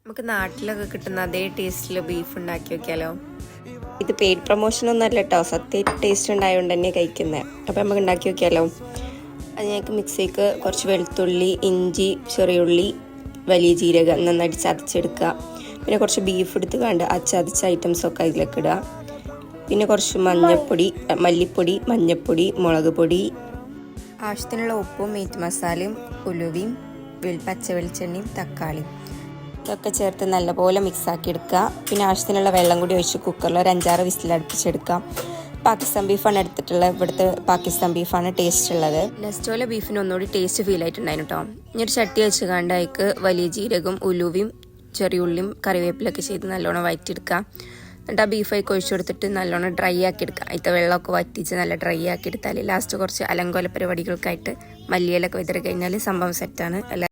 നമുക്ക് നാട്ടിലൊക്കെ കിട്ടുന്ന അതേ ടേസ്റ്റിൽ ബീഫ് ഉണ്ടാക്കി വെക്കാലോ. ഇത് പെയ്ഡ് പ്രൊമോഷൻ ഒന്നും അല്ല കേട്ടോ, സത്യമായിട്ട് ടേസ്റ്റ് ഉണ്ടായതുകൊണ്ട് തന്നെ കഴിക്കുന്നത്. അപ്പോൾ നമുക്ക് ഉണ്ടാക്കി വെക്കാലോ. അത് ഞങ്ങൾക്ക് മിക്സിക്ക് കുറച്ച് വെളുത്തുള്ളി, ഇഞ്ചി, ചെറിയുള്ളി, വലിയ ജീരകം നന്നായിട്ട് ചതച്ചെടുക്കുക. പിന്നെ കുറച്ച് ബീഫ് എടുത്ത് കണ്ട് ആ ചതച്ച ഐറ്റംസൊക്കെ അതിലേക്ക് ഇടുക. പിന്നെ കുറച്ച് മല്ലിപ്പൊടി, മഞ്ഞൾപ്പൊടി, മുളക് പൊടി, ആവശ്യത്തിനുള്ള ഉപ്പും മീറ്റ് മസാലയും ഉലുവയും പച്ച വെളിച്ചെണ്ണയും തക്കാളിയും ഇതൊക്കെ ചേർത്ത് നല്ലപോലെ മിക്സാക്കി എടുക്കുക. പിന്നെ ആവശ്യത്തിനുള്ള വെള്ളം കൂടി ഒഴിച്ച് കുക്കറിൽ ഒരു 5-6 വിസിൽ അടുപ്പിച്ചെടുക്കാം. പാകിസ്ഥാൻ ബീഫാണ് എടുത്തിട്ടുള്ളത്. ഇവിടുത്തെ പാകിസ്ഥാൻ ബീഫാണ് ടേസ്റ്റ് ഉള്ളത്. നെസ്റ്റോലെ ബീഫിന് ഒന്നുകൂടി ടേസ്റ്റ് ഫീൽ ആയിട്ടുണ്ടായിരുന്നു കേട്ടോ. ഇനി ഒരു ചട്ടി വെച്ച് കണ്ട് അതിക്ക് വലിയ ജീരകം, ഉലുവയും ചെറിയുള്ളിയും കറിവേപ്പിലൊക്കെ ചെയ്ത് നല്ലോണം വഴറ്റിയെടുക്കുക. എന്നിട്ട് ആ ബീഫൊക്കെ ഒഴിച്ചു കൊടുത്തിട്ട് നല്ലോണം ഡ്രൈ ആക്കി എടുക്കുക. അതിൻ്റെ വെള്ളമൊക്കെ വറ്റിച്ച് നല്ല ഡ്രൈ ആക്കി എടുത്താൽ ലാസ്റ്റ് കുറച്ച് അലങ്കോല പരിപാടികൾക്കായിട്ട് മല്ലിയിലൊക്കെ വിതറി കഴിഞ്ഞാൽ സംഭവം സെറ്റാണ്.